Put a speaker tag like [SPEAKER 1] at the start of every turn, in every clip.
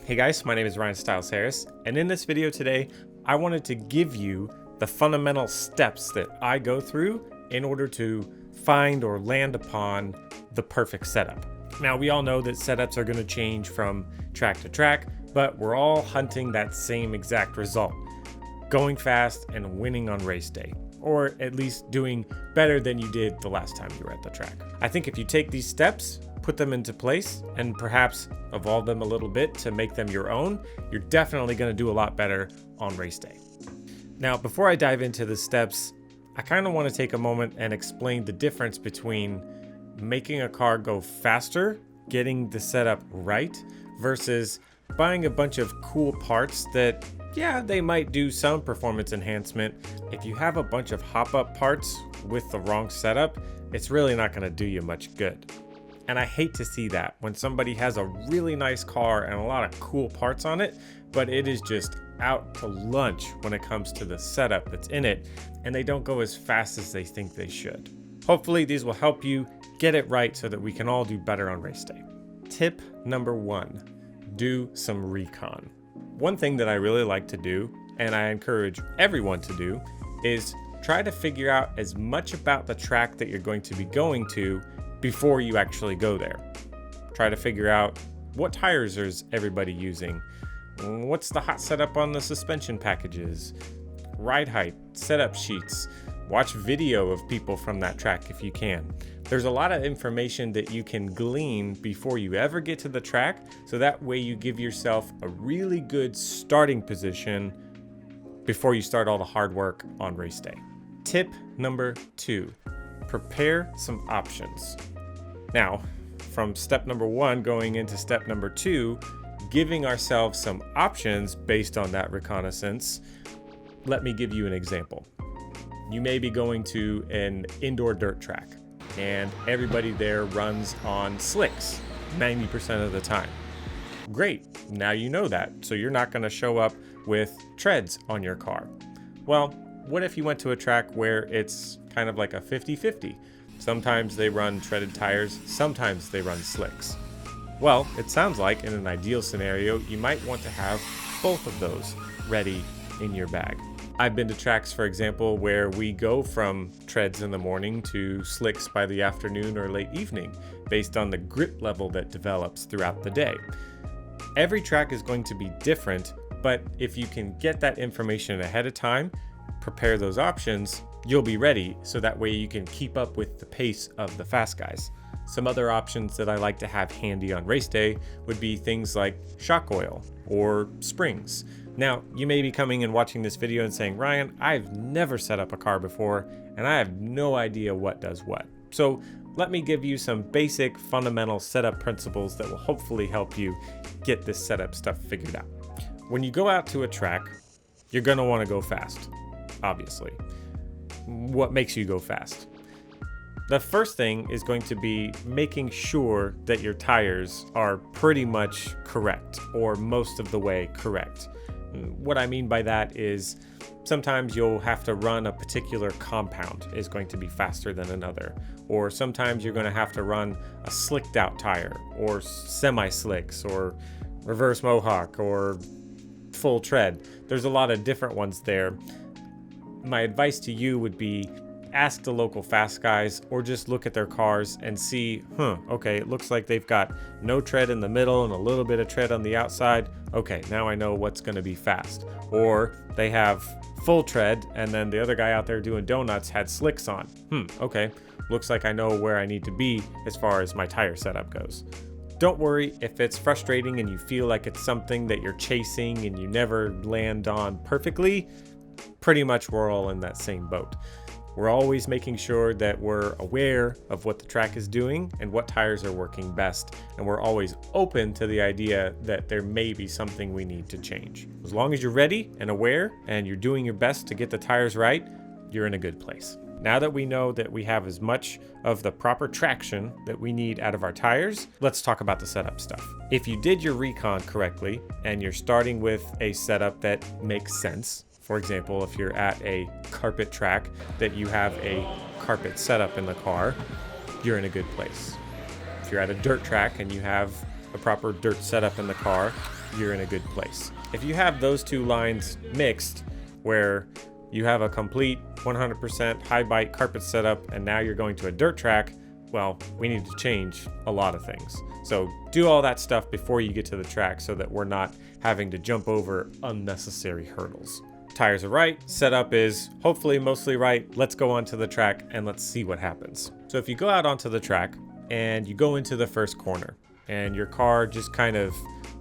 [SPEAKER 1] Hey guys, my name is Ryan Stiles Harris, and in this video today, I wanted to give you the fundamental steps that I go through in order to find or land upon the perfect setup. Now, we all know that setups are going to change from track to track, but we're all hunting that same exact result: going fast and winning on race day, or at least doing better than you did the last time you were at the track. I think if you take these steps, put them into place, and perhaps evolve them a little bit to make them your own, you're definitely going to do a lot better on race day. Now, before I dive into the steps, I kind of want to take a moment and explain the difference between making a car go faster, getting the setup right, versus buying a bunch of cool parts that, yeah, they might do some performance enhancement. If you have a bunch of hop-up parts with the wrong setup, it's really not going to do you much good. And I hate to see that when somebody has a really nice car and a lot of cool parts on it, but it is just out to lunch when it comes to the setup that's in it, and they don't go as fast as they think they should. Hopefully these will help you get it right so that we can all do better on race day. Tip number 1, do some recon. One thing that I really like to do, and I encourage everyone to do, is try to figure out as much about the track that you're going to be going to before you actually go there. Try to figure out what tires is everybody using, what's the hot setup on the suspension packages, ride height, setup sheets, watch video of people from that track if you can. There's a lot of information that you can glean before you ever get to the track, so that way you give yourself a really good starting position before you start all the hard work on race day. Tip number 2, prepare some options. Now, from step number 1 going into step number 2, giving ourselves some options based on that reconnaissance, let me give you an example. You may be going to an indoor dirt track, and everybody there runs on slicks 90% of the time. Great, now you know that, so you're not going to show up with treads on your car. Well, what if you went to a track where it's kind of like a 50-50? Sometimes they run treaded tires, sometimes they run slicks. Well, it sounds like in an ideal scenario, you might want to have both of those ready in your bag. I've been to tracks, for example, where we go from treads in the morning to slicks by the afternoon or late evening, based on the grip level that develops throughout the day. Every track is going to be different, but if you can get that information ahead of time, prepare those options, you'll be ready, so that way you can keep up with the pace of the fast guys. Some other options that I like to have handy on race day would be things like shock oil or springs. Now, you may be coming and watching this video and saying, Ryan, I've never set up a car before, and I have no idea what does what. So let me give you some basic fundamental setup principles that will hopefully help you get this setup stuff figured out. When you go out to a track, you're going to want to go fast, obviously. What makes you go fast? The first thing is going to be making sure that your tires are pretty much correct, or most of the way correct. What I mean by that is sometimes you'll have to run a particular compound is going to be faster than another, or sometimes you're going to have to run a slicked out tire, or semi-slicks, or reverse mohawk, or full tread. There's a lot of different ones there. My advice to you would be ask the local fast guys, or just look at their cars and see, okay, it looks like they've got no tread in the middle and a little bit of tread on the outside. Okay, now I know what's going to be fast. Or they have full tread, and then the other guy out there doing donuts had slicks on. Okay, looks like I know where I need to be as far as my tire setup goes. Don't worry if it's frustrating and you feel like it's something that you're chasing and you never land on perfectly. Pretty much we're all in that same boat. We're always making sure that we're aware of what the track is doing and what tires are working best, and we're always open to the idea that there may be something we need to change. As long as you're ready and aware and you're doing your best to get the tires right, you're in a good place. Now that we know that we have as much of the proper traction that we need out of our tires, let's talk about the setup stuff. If you did your recon correctly and you're starting with a setup that makes sense, for example, if you're at a carpet track that you have a carpet setup in the car, you're in a good place. If you're at a dirt track and you have a proper dirt setup in the car, you're in a good place. If you have those two lines mixed, where you have a complete 100% high bite carpet setup and now you're going to a dirt track, well, we need to change a lot of things. So do all that stuff before you get to the track so that we're not having to jump over unnecessary hurdles. Tires are right, setup is hopefully mostly right. Let's go onto the track and let's see what happens. So if you go out onto the track and you go into the first corner and your car just kind of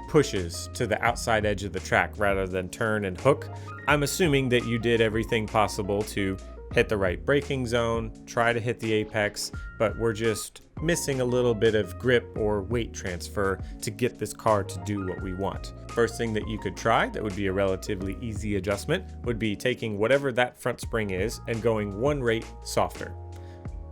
[SPEAKER 1] pushes to the outside edge of the track rather than turn and hook, I'm assuming that you did everything possible to hit the right braking zone, try to hit the apex, but we're just missing a little bit of grip or weight transfer to get this car to do what we want. First thing that you could try that would be a relatively easy adjustment would be taking whatever that front spring is and going one rate softer.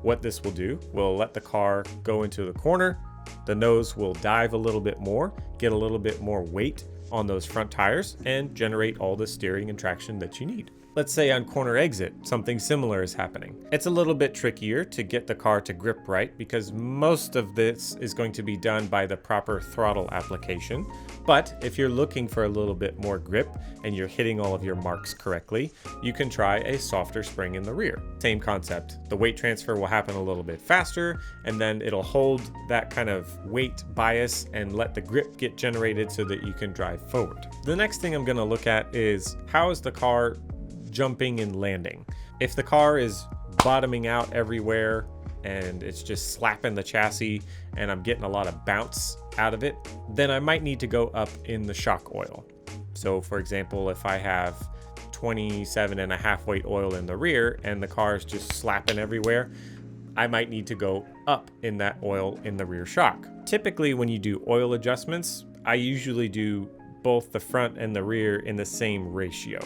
[SPEAKER 1] What this will do will let the car go into the corner, the nose will dive a little bit more, get a little bit more weight on those front tires, and generate all the steering and traction that you need. Let's say on corner exit, something similar is happening. It's a little bit trickier to get the car to grip right because most of this is going to be done by the proper throttle application. But if you're looking for a little bit more grip and you're hitting all of your marks correctly, you can try a softer spring in the rear. Same concept. The weight transfer will happen a little bit faster, and then it'll hold that kind of weight bias and let the grip get generated so that you can drive forward. The next thing I'm going to look at is how is the car jumping and landing. If the car is bottoming out everywhere and it's just slapping the chassis and I'm getting a lot of bounce out of it, then I might need to go up in the shock oil. So for example, if I have 27.5 weight oil in the rear and the car is just slapping everywhere, I might need to go up in that oil in the rear shock. Typically when you do oil adjustments, I usually do both the front and the rear in the same ratio.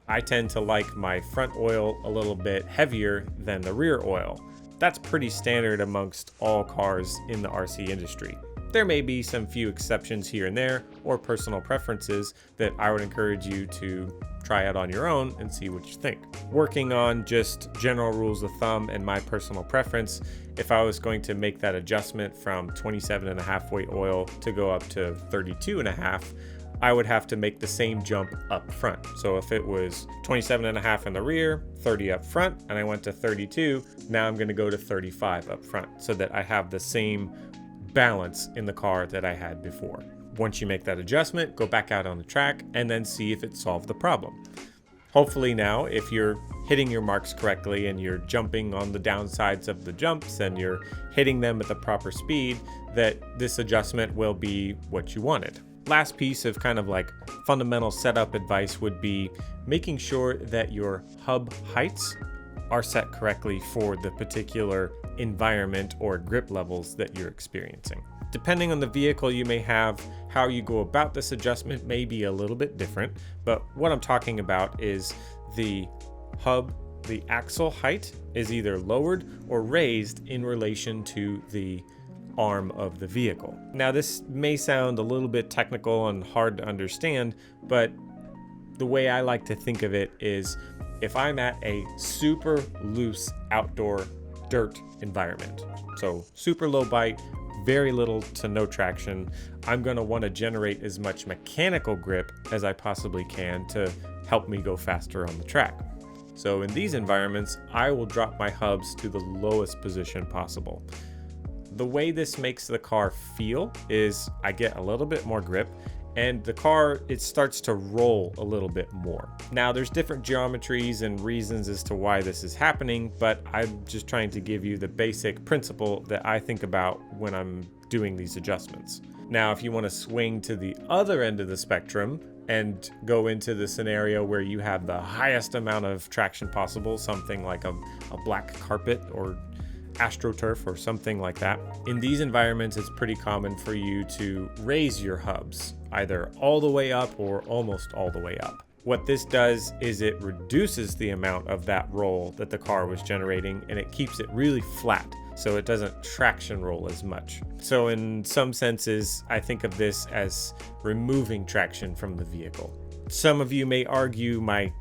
[SPEAKER 1] I tend to like my front oil a little bit heavier than the rear oil. That's pretty standard amongst all cars in the RC industry. There may be some few exceptions here and there or personal preferences that I would encourage you to try out on your own and see what you think. Working on just general rules of thumb and my personal preference, if I was going to make that adjustment from 27.5 weight oil to go up to 32.5, I would have to make the same jump up front. So if it was 27.5 in the rear, 30 up front, and I went to 32, now I'm gonna go to 35 up front so that I have the same balance in the car that I had before. Once you make that adjustment, go back out on the track and then see if it solved the problem. Hopefully now, if you're hitting your marks correctly and you're jumping on the downsides of the jumps and you're hitting them at the proper speed, that this adjustment will be what you wanted. Last piece of kind of like fundamental setup advice would be making sure that your hub heights are set correctly for the particular environment or grip levels that you're experiencing. Depending on the vehicle you may have, how you go about this adjustment may be a little bit different, but what I'm talking about is the hub, the axle height is either lowered or raised in relation to the arm of the vehicle. Now this may sound a little bit technical and hard to understand, but the way I like to think of it is if I'm at a super loose outdoor dirt environment, so super low bite, very little to no traction, I'm going to want to generate as much mechanical grip as I possibly can to help me go faster on the track. So in these environments, I will drop my hubs to the lowest position possible. The way this makes the car feel is I get a little bit more grip and the car, it starts to roll a little bit more. Now there's different geometries and reasons as to why this is happening, but I'm just trying to give you the basic principle that I think about when I'm doing these adjustments. Now, if you want to swing to the other end of the spectrum and go into the scenario where you have the highest amount of traction possible, something like a black carpet or AstroTurf or something like that. In these environments, it's pretty common for you to raise your hubs, either all the way up or almost all the way up. What this does is it reduces the amount of that roll that the car was generating and it keeps it really flat, so it doesn't traction roll as much. So in some senses, I think of this as removing traction from the vehicle. Some of you may argue my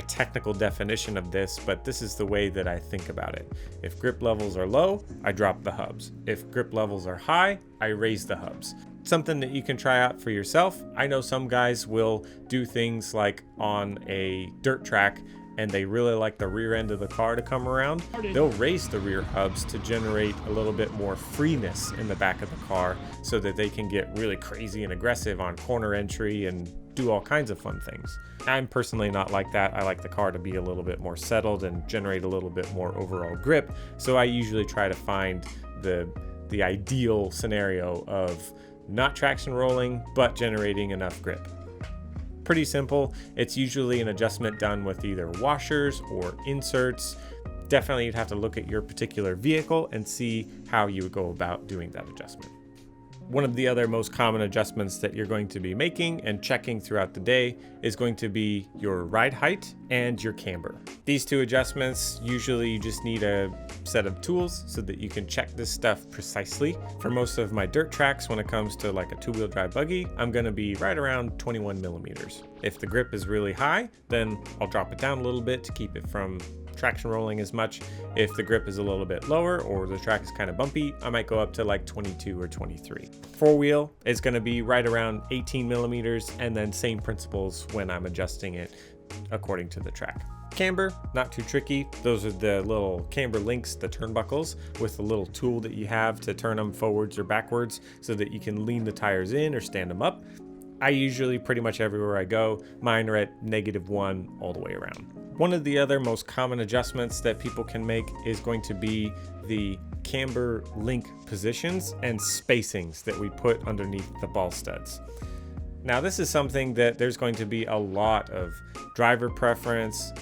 [SPEAKER 1] technical definition of this, but this is the way that I think about it. If grip levels are low, I drop the hubs. If grip levels are high, I raise the hubs. something that you can try out for yourself. I know some guys will do things like on a dirt track and they really like the rear end of the car to come around. They'll raise the rear hubs to generate a little bit more freeness in the back of the car so that they can get really crazy and aggressive on corner entry and do all kinds of fun things. I'm personally not like that. I like the car to be a little bit more settled and generate a little bit more overall grip. So I usually try to find the ideal scenario of not traction rolling, but generating enough grip. Pretty simple. It's usually an adjustment done with either washers or inserts. Definitely you'd have to look at your particular vehicle and see how you would go about doing that adjustment. One of the other most common adjustments that you're going to be making and checking throughout the day is going to be your ride height and your camber. These two adjustments, usually you just need a set of tools so that you can check this stuff precisely. For most of my dirt tracks, when it comes to like a two-wheel drive buggy, I'm gonna be right around 21 millimeters. If the grip is really high, then I'll drop it down a little bit to keep it from traction rolling as much. If the grip is a little bit lower or the track is kind of bumpy, I might go up to like 22 or 23. Four wheel is going to be right around 18 millimeters, and then same principles when I'm adjusting it according to the track. Camber, not too tricky. Those are the little camber links, the turnbuckles, with the little tool that you have to turn them forwards or backwards so that you can lean the tires in or stand them up. I usually, pretty much everywhere I go, mine are at -1 all the way around. One of the other most common adjustments that people can make is going to be the camber link positions and spacings that we put underneath the ball studs. Now, this is something that there's going to be a lot of driver preference,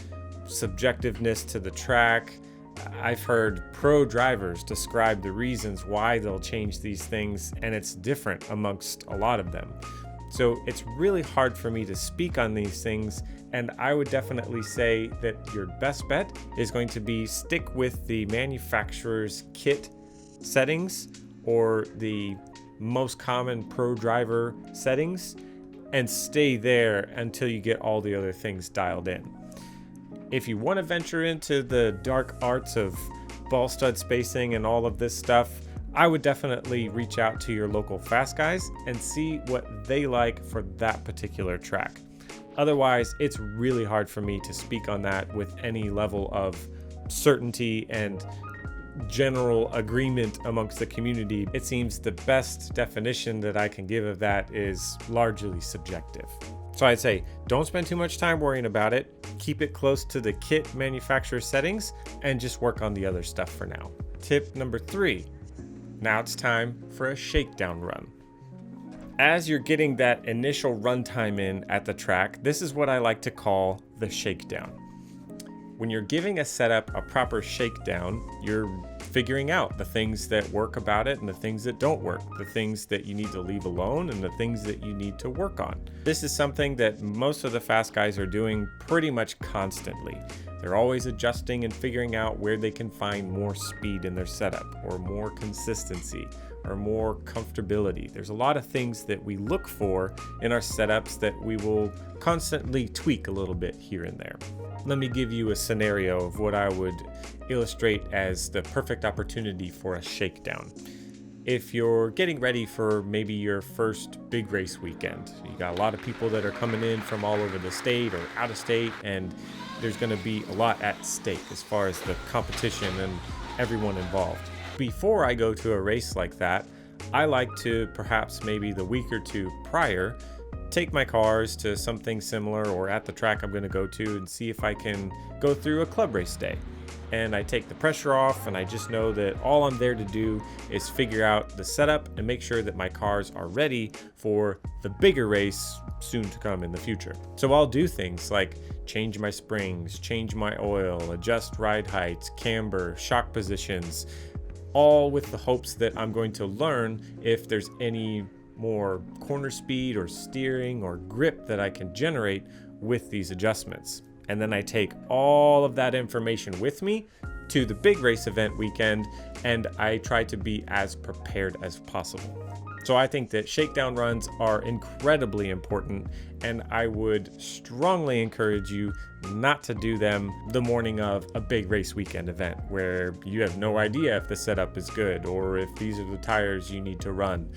[SPEAKER 1] subjectiveness to the track. I've heard pro drivers describe the reasons why they'll change these things, and it's different amongst a lot of them. So it's really hard for me to speak on these things, and I would definitely say that your best bet is going to be stick with the manufacturer's kit settings or the most common pro driver settings and stay there until you get all the other things dialed in. If you want to venture into the dark arts of ball stud spacing and all of this stuff, I would definitely reach out to your local fast guys and see what they like for that particular track. Otherwise, it's really hard for me to speak on that with any level of certainty and general agreement amongst the community. It seems the best definition that I can give of that is largely subjective. So I'd say don't spend too much time worrying about it. Keep it close to the kit manufacturer settings and just work on the other stuff for now. Tip number 3. Now it's time for a shakedown run. As you're getting that initial runtime in at the track, this is what I like to call the shakedown. When you're giving a setup a proper shakedown, you're figuring out the things that work about it and the things that don't work, the things that you need to leave alone and the things that you need to work on. This is something that most of the fast guys are doing pretty much constantly. They're always adjusting and figuring out where they can find more speed in their setup or more consistency or more comfortability. There's a lot of things that we look for in our setups that we will constantly tweak a little bit here and there. Let me give you a scenario of what I would illustrate as the perfect opportunity for a shakedown. If you're getting ready for maybe your first big race weekend, you got a lot of people that are coming in from all over the state or out of state, and there's going to be a lot at stake as far as the competition and everyone involved. Before I go to a race like that, I like to perhaps maybe the week or two prior take my cars to something similar or at the track I'm going to go to and see if I can go through a club race day. And I take the pressure off, and I just know that all I'm there to do is figure out the setup and make sure that my cars are ready for the bigger race soon to come in the future. So I'll do things like change my springs, change my oil, adjust ride heights, camber, shock positions, all with the hopes that I'm going to learn if there's any more corner speed or steering or grip that I can generate with these adjustments. And then I take all of that information with me to the big race event weekend, and I try to be as prepared as possible. So I think that shakedown runs are incredibly important, and I would strongly encourage you not to do them the morning of a big race weekend event where you have no idea if the setup is good or if these are the tires you need to run.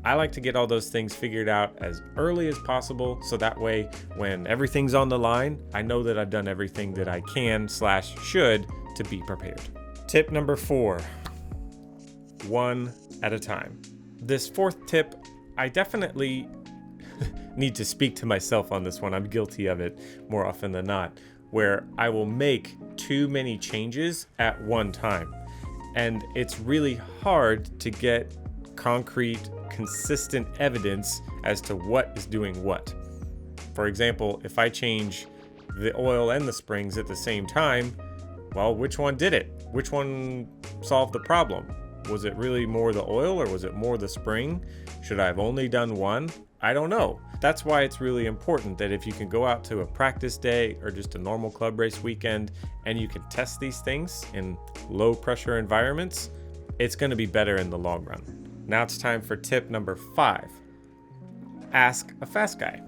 [SPEAKER 1] I like to get all those things figured out as early as possible, so that way when everything's on the line, I know that I've done everything that I can / should to be prepared. Tip number 4, one at a time. This 4th tip, I definitely need to speak to myself on this one. I'm guilty of it more often than not, where I will make too many changes at one time. And it's really hard to get concrete, consistent evidence as to what is doing what. For example, if I change the oil and the springs at the same time, well, which one did it? Which one solved the problem? Was it really more the oil or was it more the spring? Should I have only done one? I don't know. That's why it's really important that if you can go out to a practice day or just a normal club race weekend and you can test these things in low pressure environments, it's going to be better in the long run. Now it's time for tip number 5. Ask a fast guy.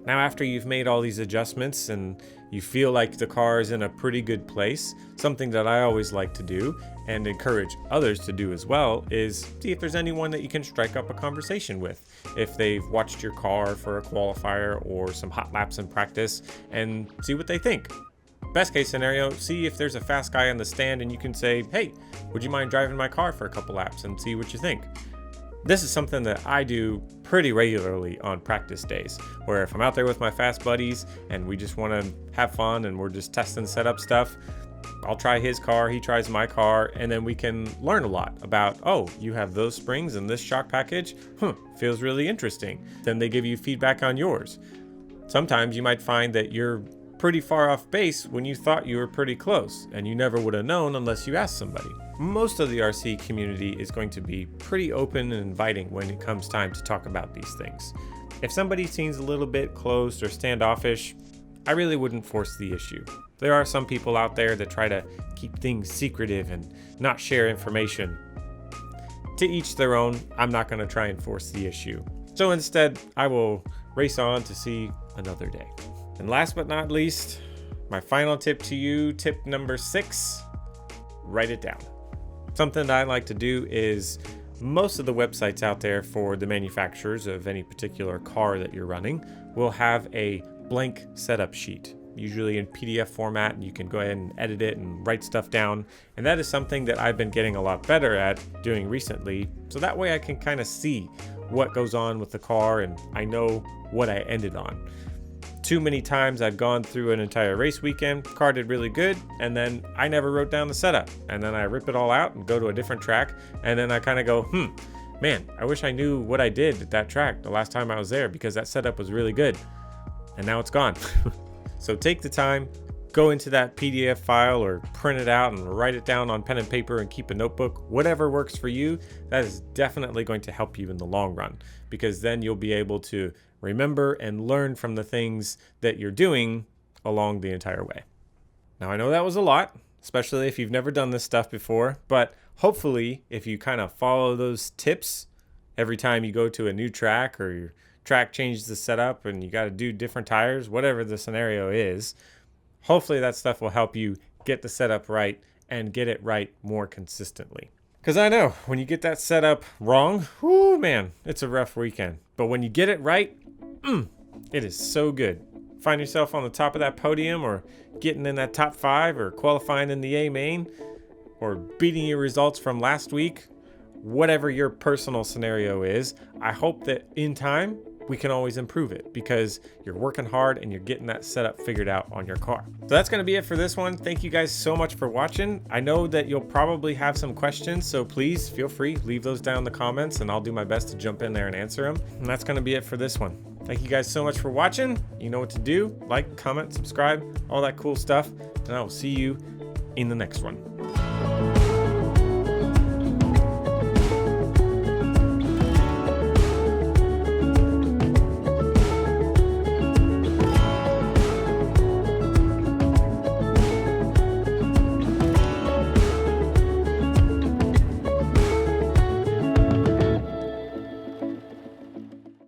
[SPEAKER 1] Now after you've made all these adjustments and you feel like the car is in a pretty good place, something that I always like to do and encourage others to do as well is see if there's anyone that you can strike up a conversation with. If they've watched your car for a qualifier or some hot laps in practice, and see what they think. Best case scenario, see if there's a fast guy on the stand and you can say, hey, would you mind driving my car for a couple laps and see what you think? This is something that I do pretty regularly on practice days, where if I'm out there with my fast buddies and we just want to have fun and we're just testing setup stuff, I'll try his car, he tries my car, and then we can learn a lot about, oh, you have those springs and this shock package? Feels really interesting. Then they give you feedback on yours. Sometimes you might find that you're pretty far off base when you thought you were pretty close, and you never would have known unless you asked somebody. Most of the RC community is going to be pretty open and inviting when it comes time to talk about these things. If somebody seems a little bit closed or standoffish, I really wouldn't force the issue. There are some people out there that try to keep things secretive and not share information. To each their own. I'm not going to try and force the issue. So instead, I will race on to see another day. And last but not least, my final tip to you, tip number 6, write it down. Something that I like to do is most of the websites out there for the manufacturers of any particular car that you're running will have a blank setup sheet, usually in PDF format, and you can go ahead and edit it and write stuff down. And that is something that I've been getting a lot better at doing recently. So that way I can kind of see what goes on with the car and I know what I ended on. Too many times I've gone through an entire race weekend, car did really good, and then I never wrote down the setup. And then I rip it all out and go to a different track, and then I kind of go, man, I wish I knew what I did at that track the last time I was there because that setup was really good. And now it's gone. So take the time, go into that PDF file or print it out and write it down on pen and paper and keep a notebook. Whatever works for you, that is definitely going to help you in the long run, because then you'll be able to remember and learn from the things that you're doing along the entire way. Now, I know that was a lot, especially if you've never done this stuff before, but hopefully if you kind of follow those tips every time you go to a new track or your track changes the setup and you got to do different tires, whatever the scenario is, hopefully that stuff will help you get the setup right and get it right more consistently. Because I know when you get that setup wrong, whoo man, it's a rough weekend. But when you get it right, it is so good. Find yourself on the top of that podium or getting in that top 5 or qualifying in the A main or beating your results from last week, whatever your personal scenario is, I hope that in time we can always improve it because you're working hard and you're getting that setup figured out on your car. So that's going to be it for this one. Thank you guys so much for watching. I know that you'll probably have some questions, so please feel free, leave those down in the comments and I'll do my best to jump in there and answer them. And that's going to be it for this one. Thank you guys so much for watching. You know what to do. Like, comment, subscribe, all that cool stuff. And I will see you in the next one.